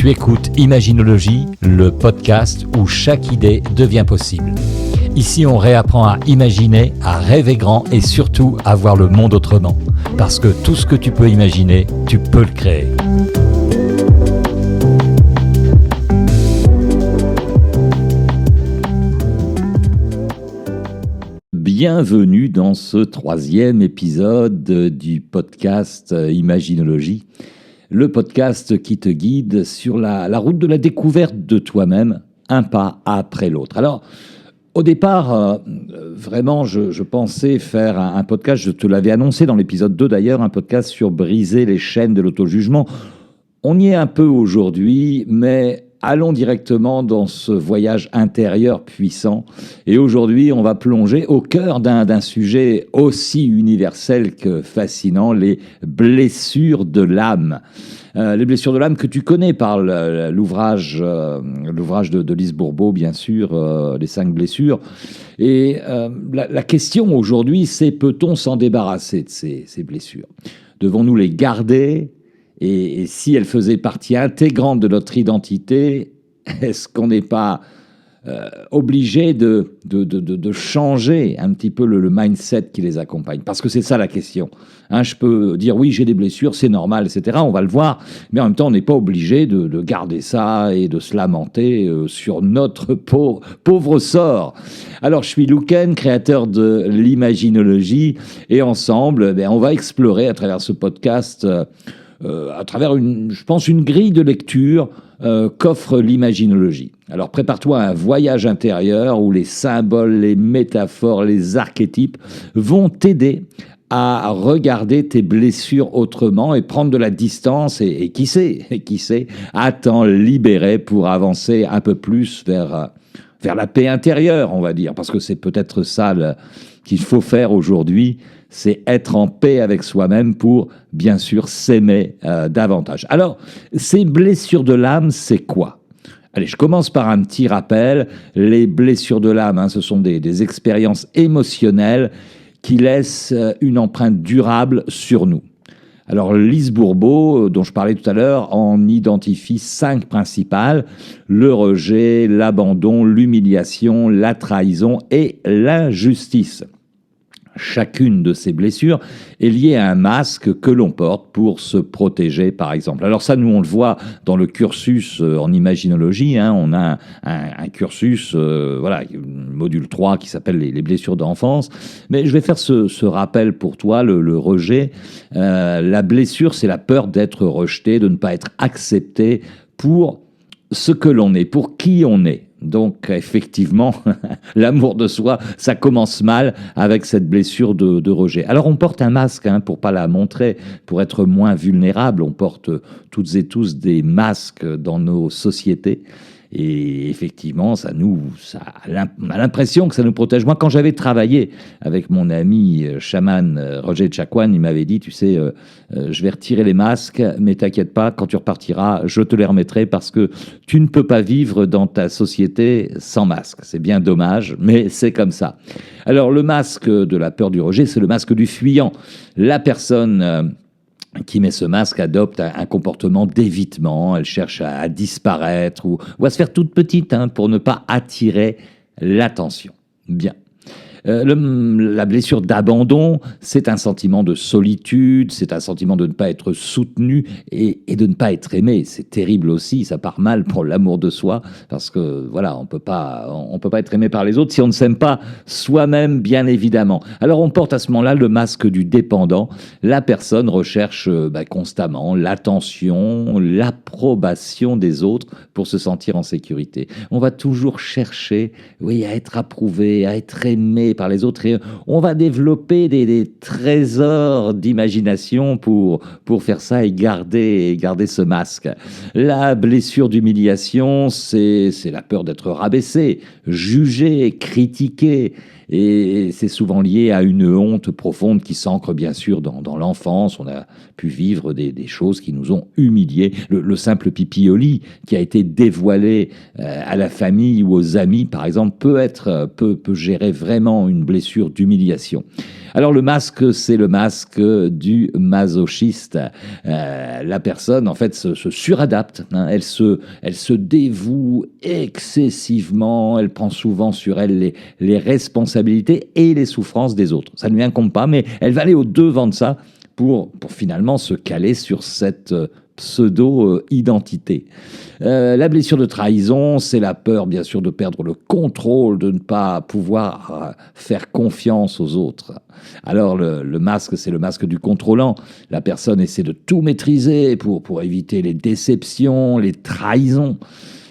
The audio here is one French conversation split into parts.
Tu écoutes Imaginologie, le podcast où chaque idée devient possible. Ici, on réapprend à imaginer, à rêver grand et surtout à voir le monde autrement. Parce que tout ce que tu peux imaginer, tu peux le créer. Bienvenue dans ce 3e épisode du podcast Imaginologie. Le podcast qui te guide sur la route de la découverte de toi-même, un pas après l'autre. Alors, au départ, vraiment, je pensais faire un podcast, je te l'avais annoncé dans l'épisode 2 d'ailleurs, un podcast sur briser les chaînes de l'auto-jugement. On y est un peu aujourd'hui, mais allons directement dans ce voyage intérieur puissant. Et aujourd'hui, on va plonger au cœur d'un sujet aussi universel que fascinant, les blessures de l'âme. Les blessures de l'âme que tu connais par l'ouvrage de Lise Bourbeau, bien sûr, les 5 blessures. Et la question aujourd'hui, c'est peut-on s'en débarrasser de ces blessures ? Devons-nous les garder ? Et si elles faisaient partie intégrante de notre identité, est-ce qu'on n'est pas obligé de changer un petit peu le mindset qui les accompagne ? Parce que c'est ça la question. Je peux dire oui, j'ai des blessures, c'est normal, etc. On va le voir, mais en même temps, on n'est pas obligé de garder ça et de se lamenter sur notre pauvre sort. Alors, je suis Lou Ken, créateur de l'Imaginologie, et ensemble, on va explorer à travers ce podcast à travers une grille de lecture qu'offre l'imaginologie. Alors prépare-toi à un voyage intérieur où les symboles, les métaphores, les archétypes vont t'aider à regarder tes blessures autrement et prendre de la distance et qui sait, à t'en libérer pour avancer un peu plus vers la paix intérieure, on va dire, parce que c'est peut-être ça qu'il faut faire aujourd'hui, c'est être en paix avec soi-même pour, bien sûr, s'aimer davantage. Alors, ces blessures de l'âme, c'est quoi ? Allez, je commence par un petit rappel. Les blessures de l'âme, ce sont des expériences émotionnelles qui laissent une empreinte durable sur nous. Alors, Lise Bourbeau, dont je parlais tout à l'heure, en identifie 5 principales: le rejet, l'abandon, l'humiliation, la trahison et l'injustice. Chacune de ces blessures est liée à un masque que l'on porte pour se protéger, par exemple. Alors ça, nous, on le voit dans le cursus en imaginologie. On a un cursus, module 3, qui s'appelle les blessures d'enfance. Mais je vais faire ce rappel pour toi, le rejet. La blessure, c'est la peur d'être rejeté, de ne pas être accepté pour ce que l'on est, pour qui on est. Donc, effectivement, l'amour de soi, ça commence mal avec cette blessure de rejet. Alors, on porte un masque pour pas la montrer, pour être moins vulnérable. On porte toutes et tous des masques dans nos sociétés. Et effectivement, on a l'impression que ça nous protège. Moi, quand j'avais travaillé avec mon ami chaman Roger Tchakwan, il m'avait dit, tu sais, je vais retirer les masques, mais t'inquiète pas, quand tu repartiras, je te les remettrai parce que tu ne peux pas vivre dans ta société sans masque. C'est bien dommage, mais c'est comme ça. Alors, le masque de la peur du rejet, c'est le masque du fuyant. La personne qui met ce masque adopte un comportement d'évitement, elle cherche à disparaître ou à se faire toute petite pour ne pas attirer l'attention. Bien. La blessure d'abandon, c'est un sentiment de solitude, c'est un sentiment de ne pas être soutenu et de ne pas être aimé. C'est terrible aussi, ça part mal pour l'amour de soi, parce que voilà, on peut pas être aimé par les autres si on ne s'aime pas soi-même, bien évidemment. Alors on porte à ce moment-là le masque du dépendant. La personne recherche constamment l'attention, l'approbation des autres pour se sentir en sécurité. On va toujours chercher, à être approuvé, à être aimé par les autres, et on va développer des trésors d'imagination pour faire ça et garder ce masque. La blessure d'humiliation, c'est la peur d'être rabaissé, jugé, critiqué. Et c'est souvent lié à une honte profonde qui s'ancre bien sûr dans l'enfance. On a pu vivre des choses qui nous ont humiliés. Le simple pipi au lit qui a été dévoilé à la famille ou aux amis, par exemple, peut gérer vraiment une blessure d'humiliation. Alors le masque, c'est le masque du masochiste. La personne, en fait, se suradapte. Hein. Elle se dévoue excessivement. Elle prend souvent sur elle les responsabilités et les souffrances des autres. Ça ne lui incombe pas, mais elle va aller au-devant de ça pour finalement se caler sur cette pseudo-identité. La blessure de trahison, c'est la peur, bien sûr, de perdre le contrôle, de ne pas pouvoir faire confiance aux autres. Alors, le masque, c'est le masque du contrôlant. La personne essaie de tout maîtriser pour éviter les déceptions, les trahisons.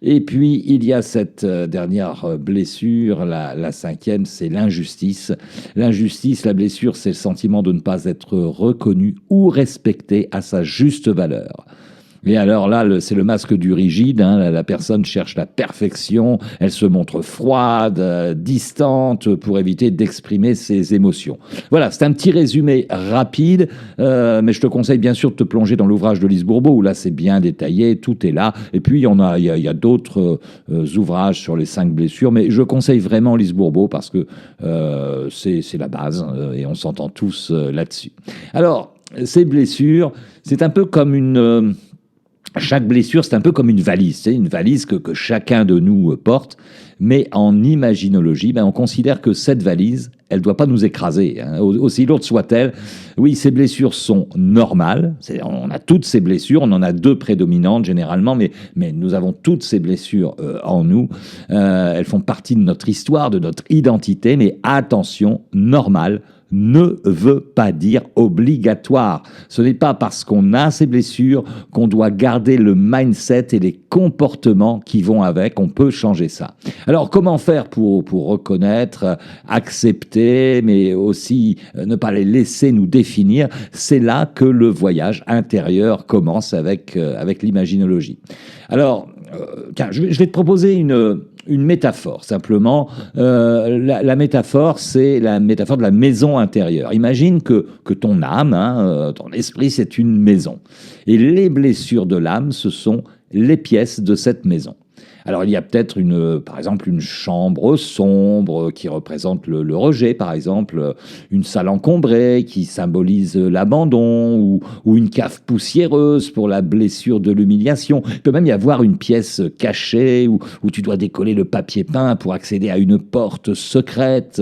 Et puis, il y a cette dernière blessure, la cinquième, c'est l'injustice. L'injustice, la blessure, c'est le sentiment de ne pas être reconnu ou respecté à sa juste valeur. Et alors là, c'est le masque du rigide. Hein, la personne cherche la perfection, elle se montre froide, distante pour éviter d'exprimer ses émotions. Voilà, c'est un petit résumé rapide, mais je te conseille bien sûr de te plonger dans l'ouvrage de Lise Bourbeau, où là c'est bien détaillé, tout est là. Et puis il y a d'autres ouvrages sur les 5 blessures, mais je conseille vraiment Lise Bourbeau parce que c'est la base et on s'entend tous là-dessus. Alors, ces blessures, c'est un peu comme chaque blessure, c'est un peu comme une valise. C'est une valise que chacun de nous porte. Mais en imaginologie, on considère que cette valise, elle ne doit pas nous écraser, hein, aussi lourde soit-elle. Oui, ces blessures sont normales. On a toutes ces blessures. On en a 2 prédominantes généralement, mais nous avons toutes ces blessures en nous. Elles font partie de notre histoire, de notre identité. Mais attention, normal ne veut pas dire obligatoire. Ce n'est pas parce qu'on a ces blessures qu'on doit garder le mindset et les comportements qui vont avec. On peut changer ça. Alors, comment faire pour reconnaître, accepter, mais aussi ne pas les laisser nous définir? C'est là que le voyage intérieur commence avec l'imaginologie. Alors, je vais te proposer une métaphore, simplement. La métaphore, c'est la métaphore de la maison intérieure. Imagine que ton âme, ton esprit, c'est une maison. Et les blessures de l'âme, ce sont les pièces de cette maison. Alors, il y a peut-être par exemple, une chambre sombre qui représente le rejet, par exemple, une salle encombrée qui symbolise l'abandon, ou une cave poussiéreuse pour la blessure de l'humiliation. Il peut même y avoir une pièce cachée où tu dois décoller le papier peint pour accéder à une porte secrète,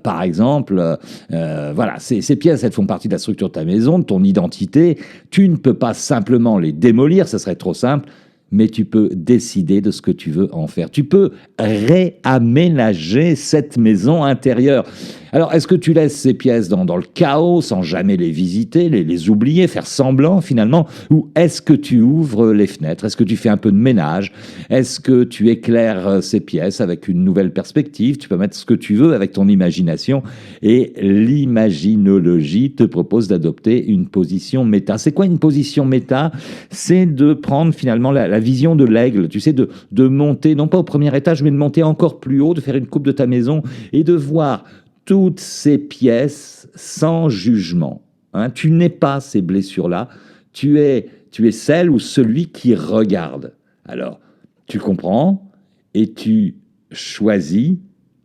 par exemple. Voilà, ces pièces, elles font partie de la structure de ta maison, de ton identité. Tu ne peux pas simplement les démolir, ça serait trop simple, mais tu peux décider de ce que tu veux en faire. Tu peux réaménager cette maison intérieure. Alors, est-ce que tu laisses ces pièces dans le chaos, sans jamais les visiter, les oublier, faire semblant finalement? Ou est-ce que tu ouvres les fenêtres? Est-ce que tu fais un peu de ménage? Est-ce que tu éclaires ces pièces avec une nouvelle perspective? Tu peux mettre ce que tu veux avec ton imagination. Et l'imaginologie te propose d'adopter une position méta. C'est quoi une position méta? C'est de prendre finalement la vision de l'aigle, tu sais, de monter, non pas au premier étage, mais de monter encore plus haut, de faire une coupe de ta maison et de voir toutes ces pièces sans jugement. Hein, tu n'es pas ces blessures-là, tu es celle ou celui qui regarde. Alors, tu comprends et tu choisis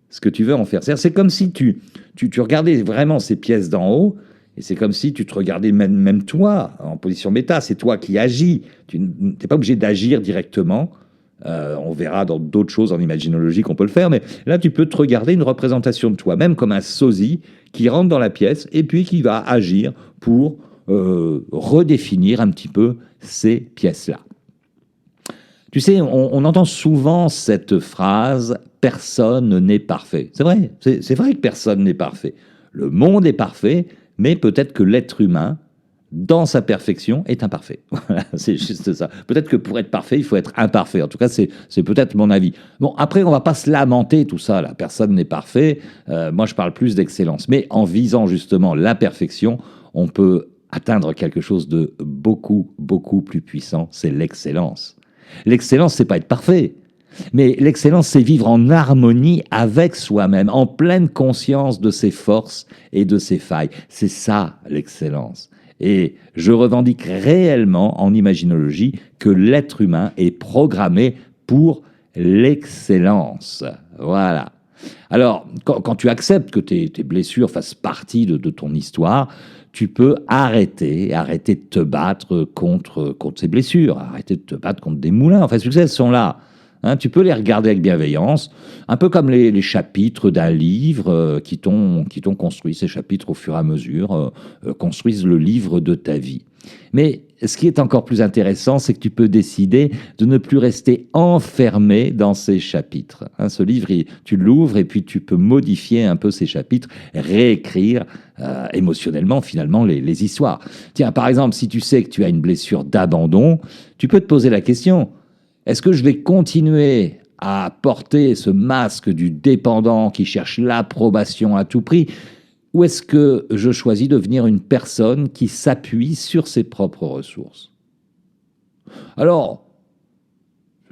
ce que tu veux en faire. C'est comme si tu regardais vraiment ces pièces d'en haut, et c'est comme si tu te regardais même toi en position méta. C'est toi qui agis. Tu n'es pas obligé d'agir directement. On verra dans d'autres choses en imaginologie qu'on peut le faire, mais là, tu peux te regarder une représentation de toi-même comme un sosie qui rentre dans la pièce et puis qui va agir pour redéfinir un petit peu ces pièces-là. Tu sais, on entend souvent cette phrase « personne n'est parfait ». C'est vrai, c'est vrai que personne n'est parfait. Le monde est parfait, mais peut-être que l'être humain, dans sa perfection, est imparfait. Voilà, c'est juste ça. Peut-être que pour être parfait, il faut être imparfait. En tout cas, c'est peut-être mon avis. Bon, après, on ne va pas se lamenter, tout ça. Là. Personne n'est parfait. Moi, je parle plus d'excellence. Mais en visant justement la perfection, on peut atteindre quelque chose de beaucoup, beaucoup plus puissant. C'est l'excellence. L'excellence, c'est pas être parfait. Mais l'excellence, c'est vivre en harmonie avec soi-même, en pleine conscience de ses forces et de ses failles. C'est ça l'excellence. Et je revendique réellement en imaginologie que l'être humain est programmé pour l'excellence. Voilà. Alors, quand tu acceptes que tes blessures fassent partie de ton histoire, tu peux arrêter de te battre contre ces blessures, arrêter de te battre contre des moulins. Enfin, tu sais, elles sont là. Hein, tu peux les regarder avec bienveillance, un peu comme les chapitres d'un livre qui t'ont construit. Ces chapitres, au fur et à mesure, construisent le livre de ta vie. Mais ce qui est encore plus intéressant, c'est que tu peux décider de ne plus rester enfermé dans ces chapitres. Hein, ce livre, tu l'ouvres et puis tu peux modifier un peu ces chapitres, réécrire émotionnellement finalement les histoires. Tiens, par exemple, si tu sais que tu as une blessure d'abandon, tu peux te poser la question, est-ce que je vais continuer à porter ce masque du dépendant qui cherche l'approbation à tout prix, ou est-ce que je choisis de devenir une personne qui s'appuie sur ses propres ressources? Alors,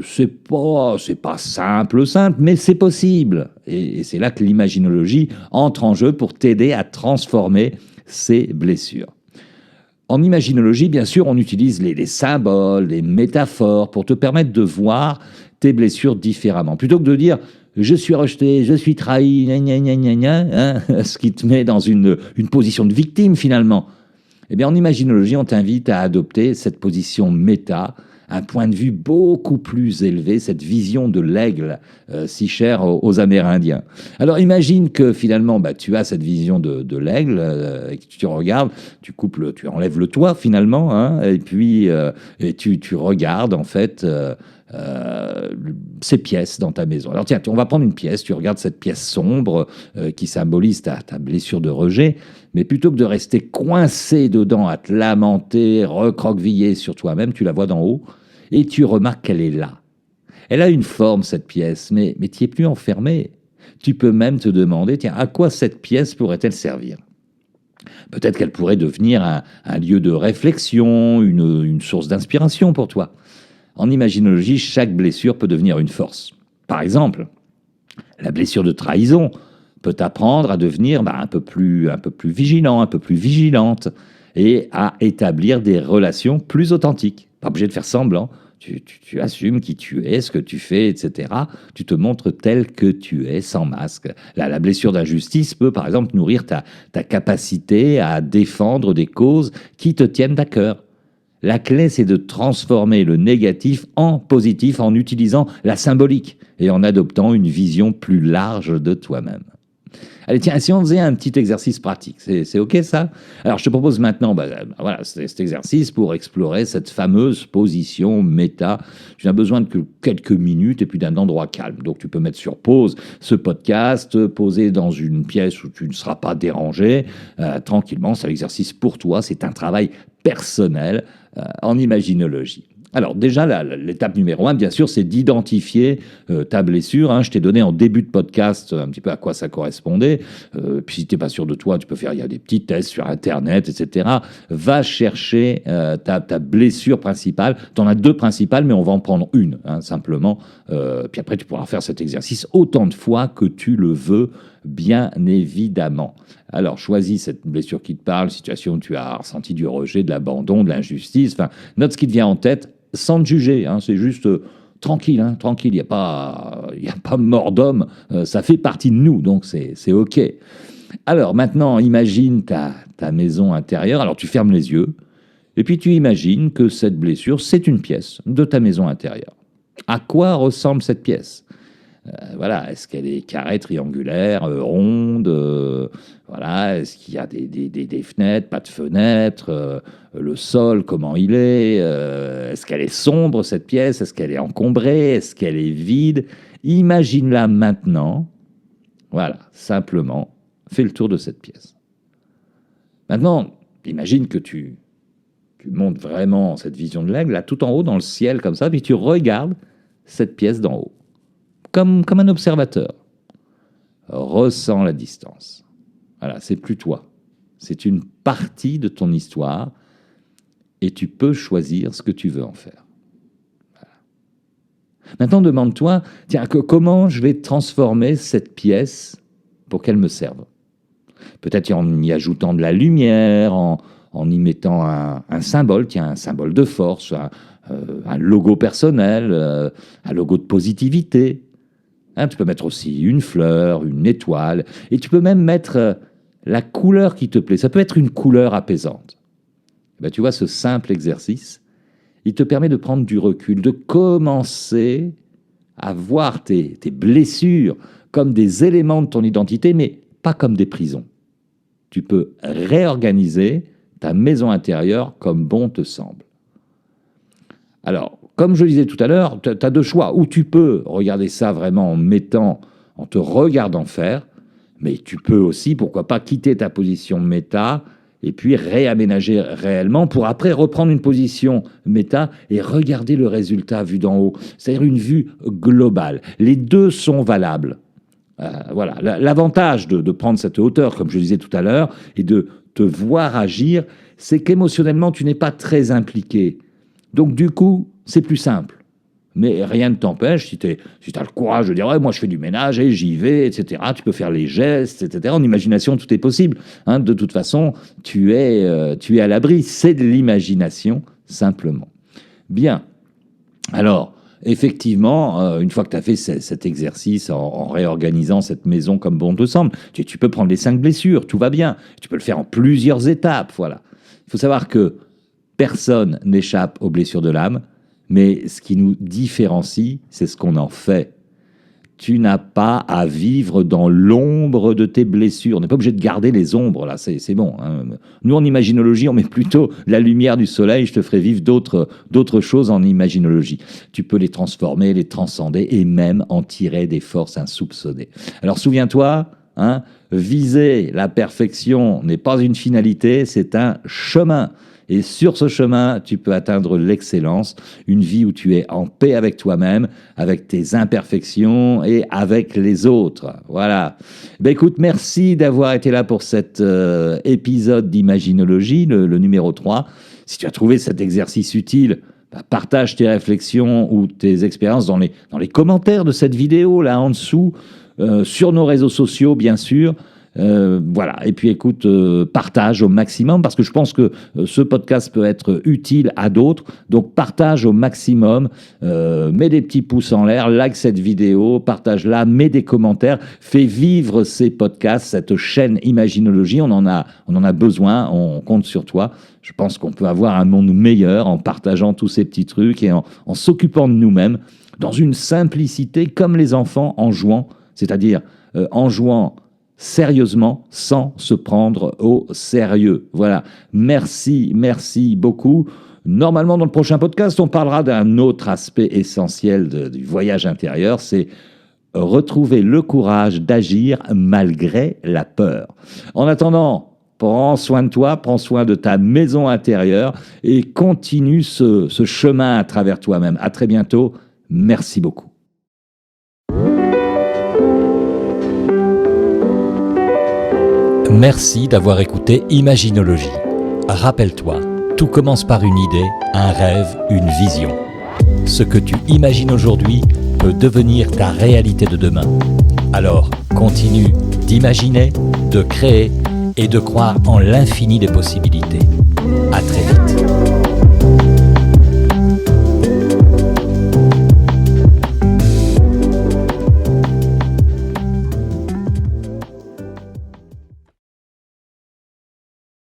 c'est pas simple, mais c'est possible. Et c'est là que l'imaginologie entre en jeu pour t'aider à transformer ces blessures. En imaginologie, bien sûr, on utilise les symboles, les métaphores pour te permettre de voir tes blessures différemment. Plutôt que de dire je suis rejeté, je suis trahi, gna gna gna gna gna, hein, ce qui te met dans une position de victime finalement. Eh bien, en imaginologie, on t'invite à adopter cette position méta, un point de vue beaucoup plus élevé, cette vision de l'aigle si chère aux Amérindiens. Alors imagine que finalement, tu as cette vision de l'aigle, et que tu regardes, tu enlèves le toit finalement, hein, et puis et tu regardes en fait ces pièces dans ta maison. Alors tiens, on va prendre une pièce, tu regardes cette pièce sombre qui symbolise ta blessure de rejet, mais plutôt que de rester coincé dedans à te lamenter, recroqueviller sur toi-même, tu la vois d'en haut et tu remarques qu'elle est là. Elle a une forme, cette pièce, mais tu n'y es plus enfermé. Tu peux même te demander, tiens, à quoi cette pièce pourrait-elle servir? Peut-être qu'elle pourrait devenir un lieu de réflexion, une source d'inspiration pour toi. En imaginologie, chaque blessure peut devenir une force. Par exemple, la blessure de trahison peut t'apprendre à devenir un peu plus vigilant, un peu plus vigilante, et à établir des relations plus authentiques. Pas obligé de faire semblant. Tu assumes qui tu es, ce que tu fais, etc. Tu te montres tel que tu es, sans masque. La blessure d'injustice peut, par exemple, nourrir ta capacité à défendre des causes qui te tiennent à cœur. La clé, c'est de transformer le négatif en positif en utilisant la symbolique et en adoptant une vision plus large de toi-même. Allez, tiens, si on faisait un petit exercice pratique, c'est OK ça? Alors, je te propose maintenant voilà, cet exercice pour explorer cette fameuse position méta. Tu n'as besoin de que quelques minutes et puis d'un endroit calme. Donc, tu peux mettre sur pause ce podcast, poser dans une pièce où tu ne seras pas dérangé, tranquillement. C'est l'exercice pour toi. C'est un travail personnel en imaginologie. Alors déjà, l'étape numéro 1, bien sûr, c'est d'identifier ta blessure. Hein. Je t'ai donné en début de podcast un petit peu à quoi ça correspondait. Puis si tu n'es pas sûr de toi, tu peux faire, il y a des petits tests sur Internet, etc. Va chercher ta blessure principale. Tu en as deux principales, mais on va en prendre une, hein, simplement. Puis après, tu pourras faire cet exercice autant de fois que tu le veux, bien évidemment. Alors, choisis cette blessure qui te parle, situation où tu as ressenti du rejet, de l'abandon, de l'injustice. Enfin, note ce qui te vient en tête sans te juger. Hein, c'est juste tranquille, hein, tranquille. Il n'y a pas mort d'homme. Ça fait partie de nous, donc c'est OK. Alors, maintenant, imagine ta maison intérieure. Alors, tu fermes les yeux et puis tu imagines que cette blessure, c'est une pièce de ta maison intérieure. À quoi ressemble cette pièce? Voilà, est-ce qu'elle est carrée, triangulaire, ronde, voilà, est-ce qu'il y a des fenêtres, pas de fenêtres, le sol, comment il est, est-ce qu'elle est sombre cette pièce, est-ce qu'elle est encombrée, est-ce qu'elle est vide? Imagine-la maintenant, voilà, simplement, fais le tour de cette pièce. Maintenant, imagine que tu montes vraiment cette vision de l'aigle, là, tout en haut dans le ciel comme ça, puis tu regardes cette pièce d'en haut. Comme un observateur. Ressens la distance. Voilà, c'est plus toi. C'est une partie de ton histoire et tu peux choisir ce que tu veux en faire. Voilà. Maintenant, demande-toi, tiens, comment je vais transformer cette pièce pour qu'elle me serve. Peut-être en y ajoutant de la lumière, en y mettant un symbole, tiens, un symbole de force, un logo personnel, un logo de positivité. Hein, tu peux mettre aussi une fleur, une étoile, et tu peux même mettre la couleur qui te plaît. Ça peut être une couleur apaisante. Ben, tu vois, ce simple exercice, il te permet de prendre du recul, de commencer à voir tes blessures comme des éléments de ton identité, mais pas comme des prisons. Tu peux réorganiser ta maison intérieure comme bon te semble. Alors, comme je le disais tout à l'heure, tu as deux choix. Ou tu peux regarder ça vraiment en te regardant faire, mais tu peux aussi, pourquoi pas, quitter ta position méta et puis réaménager réellement pour après reprendre une position méta et regarder le résultat vu d'en haut. C'est-à-dire une vue globale. Les deux sont valables. Voilà. L'avantage de prendre cette hauteur, comme je le disais tout à l'heure, et de te voir agir, c'est qu'émotionnellement, tu n'es pas très impliqué. Donc du coup, c'est plus simple. Mais rien ne t'empêche, si tu as le courage de dire ouais, « moi je fais du ménage et j'y vais », etc. Tu peux faire les gestes, etc. En imagination, tout est possible. Hein, de toute façon, tu es à l'abri. C'est de l'imagination, simplement. Bien. Alors, effectivement, une fois que tu as fait cet exercice en réorganisant cette maison comme bon te semble, tu peux prendre les 5 blessures, tout va bien. Tu peux le faire en plusieurs étapes, voilà. Il faut savoir que personne n'échappe aux blessures de l'âme, mais ce qui nous différencie, c'est ce qu'on en fait. Tu n'as pas à vivre dans l'ombre de tes blessures. On n'est pas obligé de garder les ombres, là, c'est bon. Hein. Nous, en imaginologie, on met plutôt la lumière du soleil. Je te ferai vivre d'autres choses en imaginologie. Tu peux les transformer, les transcender et même en tirer des forces insoupçonnées. Alors, souviens-toi, hein, viser la perfection n'est pas une finalité, c'est un chemin. Et sur ce chemin, tu peux atteindre l'excellence, une vie où tu es en paix avec toi-même, avec tes imperfections et avec les autres. Voilà. Ben écoute, merci d'avoir été là pour cet épisode d'Imaginologie, le numéro 3. Si tu as trouvé cet exercice utile, partage tes réflexions ou tes expériences dans les commentaires de cette vidéo, là en dessous, sur nos réseaux sociaux, bien sûr. Voilà, et puis écoute, partage au maximum parce que je pense que ce podcast peut être utile à d'autres, donc partage au maximum, mets des petits pouces en l'air, like cette vidéo, partage-la, mets des commentaires, fais vivre ces podcasts, cette chaîne Imaginologie, on en a besoin, on compte sur toi. Je pense qu'on peut avoir un monde meilleur en partageant tous ces petits trucs et en s'occupant de nous-mêmes dans une simplicité comme les enfants en jouant, c'est-à-dire en jouant sérieusement, sans se prendre au sérieux. Voilà. Merci beaucoup. Normalement, dans le prochain podcast, on parlera d'un autre aspect essentiel du voyage intérieur, c'est retrouver le courage d'agir malgré la peur. En attendant, prends soin de toi, prends soin de ta maison intérieure et continue ce chemin à travers toi-même. À très bientôt. Merci beaucoup. Merci d'avoir écouté Imaginologie. Rappelle-toi, tout commence par une idée, un rêve, une vision. Ce que tu imagines aujourd'hui peut devenir ta réalité de demain. Alors, continue d'imaginer, de créer et de croire en l'infini des possibilités. À très vite.